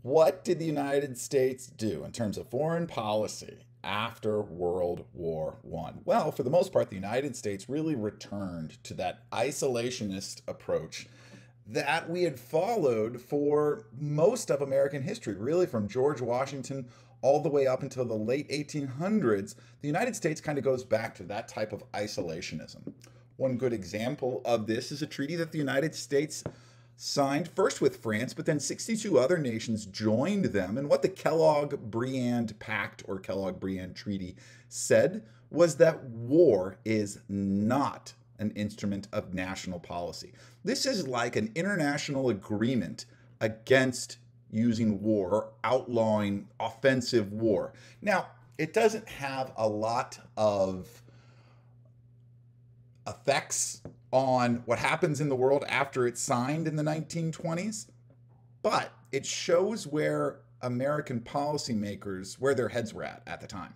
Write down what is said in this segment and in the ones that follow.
What did the United States do in terms of foreign policy after World War One? Well, for the most part, the United States really returned to that isolationist approach that we had followed for most of American history, really from George Washington all the way up until the late 1800s. The United States kind of goes back to that type of isolationism. One good example of this is a treaty that the United States signed first with France, but then 62 other nations joined them. And what the Kellogg-Briand Pact or Kellogg-Briand Treaty said was that war is not an instrument of national policy. This is like an international agreement against using war or outlawing offensive war. Now, it doesn't have a lot of effects on what happens in the world after it's signed in the 1920s, but it shows where American policymakers, where their heads were at the time.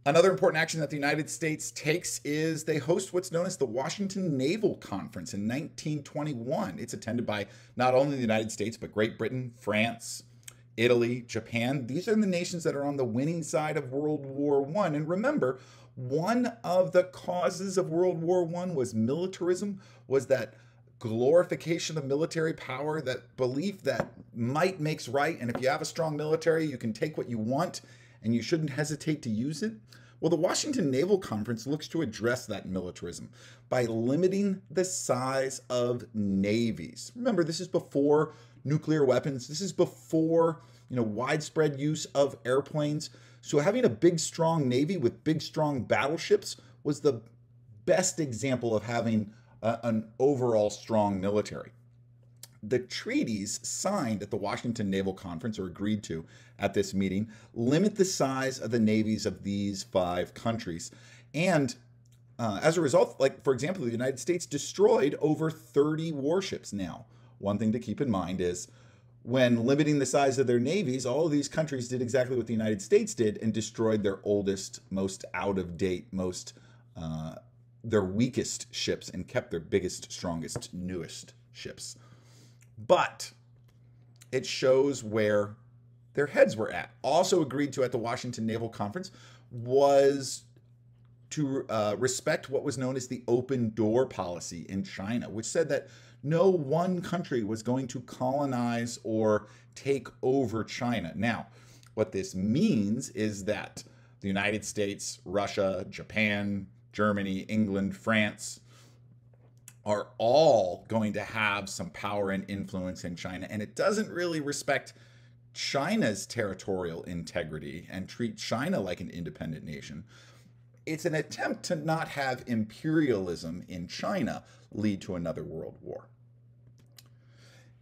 Another important action that the United States takes is they host what's known as the Washington Naval Conference in 1921. It's attended by not only the United States, but Great Britain, France, Italy, Japan. These are the nations that are on the winning side of World War I. And remember, one of the causes of World War I was militarism, was that glorification of military power, that belief that might makes right. And if you have a strong military, you can take what you want and you shouldn't hesitate to use it. Well, the Washington Naval Conference looks to address that militarism by limiting the size of navies. Remember, this is before nuclear weapons. This is before, widespread use of airplanes. So having a big, strong navy with big, strong battleships was the best example of having an overall strong military. The treaties signed at the Washington Naval Conference, or agreed to at this meeting, limit the size of the navies of these 5 countries. And as a result, for example, the United States destroyed over 30 warships. Now, one thing to keep in mind is when limiting the size of their navies, all of these countries did exactly what the United States did and destroyed their oldest, most out-of-date, their weakest ships and kept their biggest, strongest, newest ships. But it shows where their heads were at. Also agreed to at the Washington Naval Conference was to respect what was known as the open door policy in China, which said that no one country was going to colonize or take over China. Now, what this means is that the United States, Russia, Japan, Germany, England, France are all going to have some power and influence in China. And it doesn't really respect China's territorial integrity and treat China like an independent nation. It's an attempt to not have imperialism in China lead to another world war.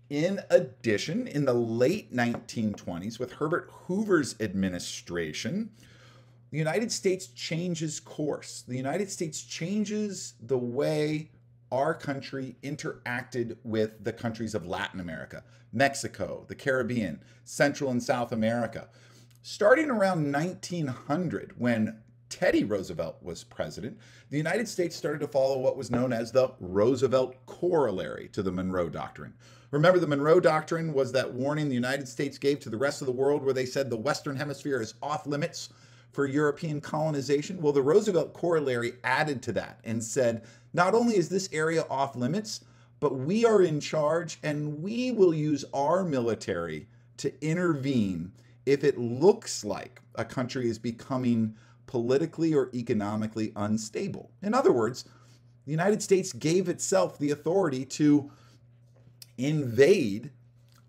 In addition, in the late 1920s, with Herbert Hoover's administration, the United States changes course. The United States changes the way our country interacted with the countries of Latin America, Mexico, the Caribbean, Central and South America. Starting around 1900, when Teddy Roosevelt was president, the United States started to follow what was known as the Roosevelt Corollary to the Monroe Doctrine. Remember, the Monroe Doctrine was that warning the United States gave to the rest of the world where they said the Western Hemisphere is off limits for European colonization. Well, the Roosevelt Corollary added to that and said, not only is this area off limits, but we are in charge and we will use our military to intervene if it looks like a country is becoming politically or economically unstable. In other words, the United States gave itself the authority to invade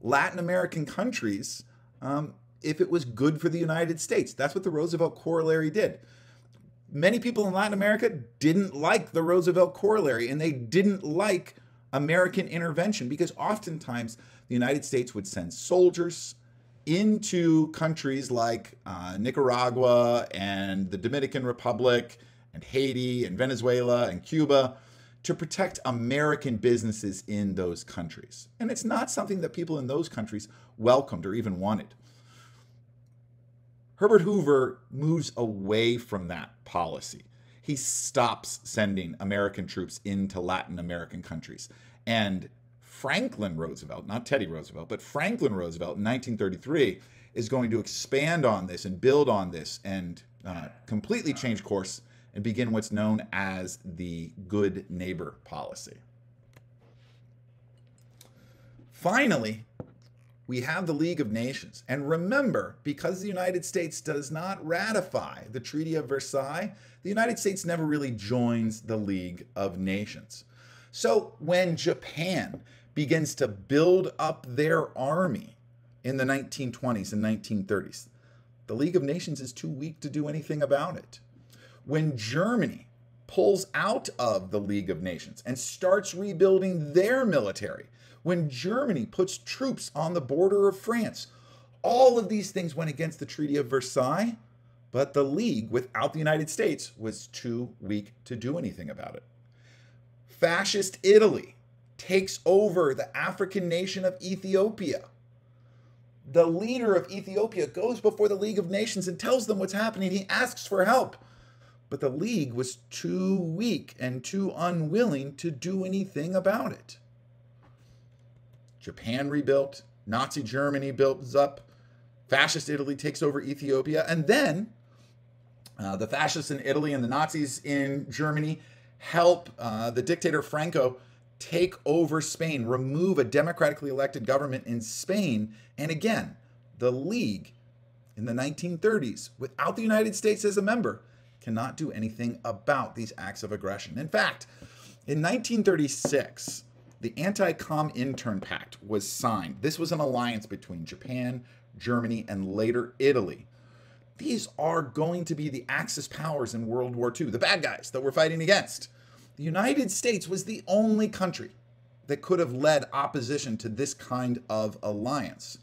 Latin American countries if it was good for the United States. That's what the Roosevelt Corollary did. Many people in Latin America didn't like the Roosevelt Corollary, and they didn't like American intervention because oftentimes the United States would send soldiers into countries like Nicaragua and the Dominican Republic and Haiti and Venezuela and Cuba to protect American businesses in those countries. And it's not something that people in those countries welcomed or even wanted. Herbert Hoover moves away from that policy. He stops sending American troops into Latin American countries and Franklin Roosevelt, not Teddy Roosevelt, but Franklin Roosevelt in 1933 is going to expand on this and build on this and completely change course and begin what's known as the good neighbor policy. Finally, we have the League of Nations. And remember, because the United States does not ratify the Treaty of Versailles, the United States never really joins the League of Nations. So when Japan begins to build up their army in the 1920s and 1930s, the League of Nations is too weak to do anything about it. When Germany pulls out of the League of Nations and starts rebuilding their military, when Germany puts troops on the border of France, all of these things went against the Treaty of Versailles, but the League, without the United States, was too weak to do anything about it. Fascist Italy takes over the African nation of Ethiopia. The leader of Ethiopia goes before the League of Nations and tells them what's happening. He asks for help. But the League was too weak and too unwilling to do anything about it. Japan rebuilt, Nazi Germany builds up, Fascist Italy takes over Ethiopia, and then the fascists in Italy and the Nazis in Germany help the dictator Franco take over Spain, remove a democratically elected government in Spain. And again, the League in the 1930s, without the United States as a member, cannot do anything about these acts of aggression. In fact, in 1936, the Anti-Comintern Pact was signed. This was an alliance between Japan, Germany, and later Italy. These are going to be the Axis powers in World War II, the bad guys that we're fighting against. The United States was the only country that could have led opposition to this kind of alliance.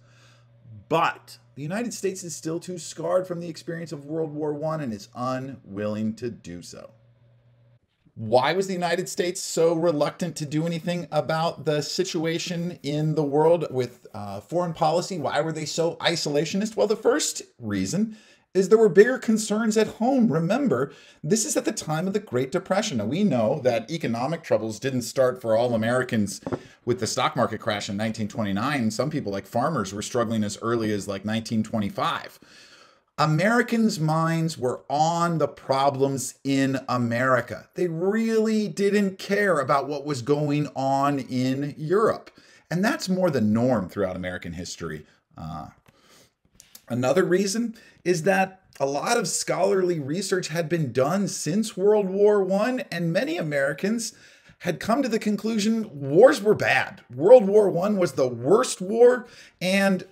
But the United States is still too scarred from the experience of World War I and is unwilling to do so. Why was the United States so reluctant to do anything about the situation in the world with foreign policy? Why were they so isolationist? Well, the first reason is there were bigger concerns at home. Remember, this is at the time of the Great Depression. Now, we know that economic troubles didn't start for all Americans with the stock market crash in 1929. Some people, like farmers, were struggling as early as like 1925. Americans' minds were on the problems in America. They really didn't care about what was going on in Europe. And that's more the norm throughout American history. Another reason is that a lot of scholarly research had been done since World War I, and many Americans had come to the conclusion wars were bad. World War I was the worst war, and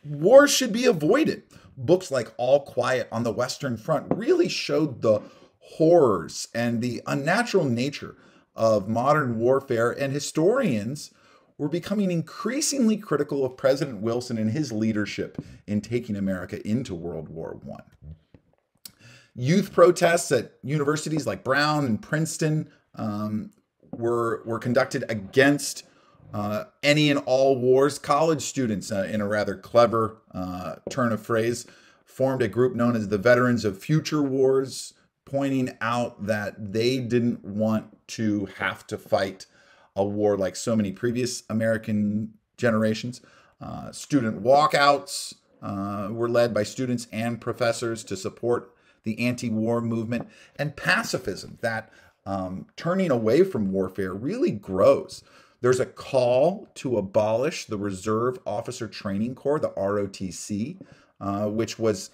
wars should be avoided. Books like All Quiet on the Western Front really showed the horrors and the unnatural nature of modern warfare, and historians were becoming increasingly critical of President Wilson and his leadership in taking America into World War I. Youth protests at universities like Brown and Princeton were conducted against any and all wars. College students, in a rather clever turn of phrase, formed a group known as the Veterans of Future Wars, pointing out that they didn't want to have to fight a war like so many previous American generations. Student walkouts were led by students and professors to support the anti-war movement, and pacifism, that turning away from warfare, really grows. There's a call to abolish the Reserve Officer Training Corps, the ROTC, which was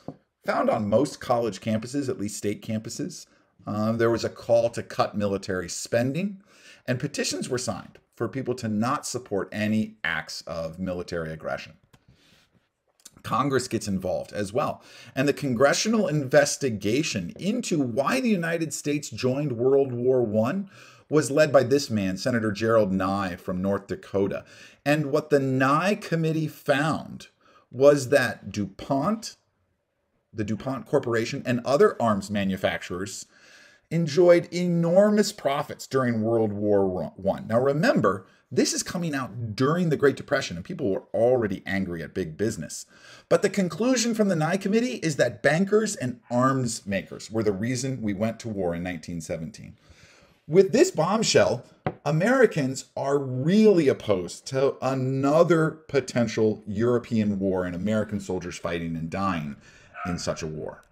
found on most college campuses, at least state campuses. There was a call to cut military spending, and petitions were signed for people to not support any acts of military aggression. Congress gets involved as well. And the congressional investigation into why the United States joined World War I was led by this man, Senator Gerald Nye from North Dakota. And what the Nye Committee found was that DuPont, the DuPont Corporation, and other arms manufacturers enjoyed enormous profits during World War I. Now remember, this is coming out during the Great Depression, and people were already angry at big business. But the conclusion from the Nye Committee is that bankers and arms makers were the reason we went to war in 1917. with this bombshell, Americans are really opposed to another potential European war and American soldiers fighting and dying in such a war.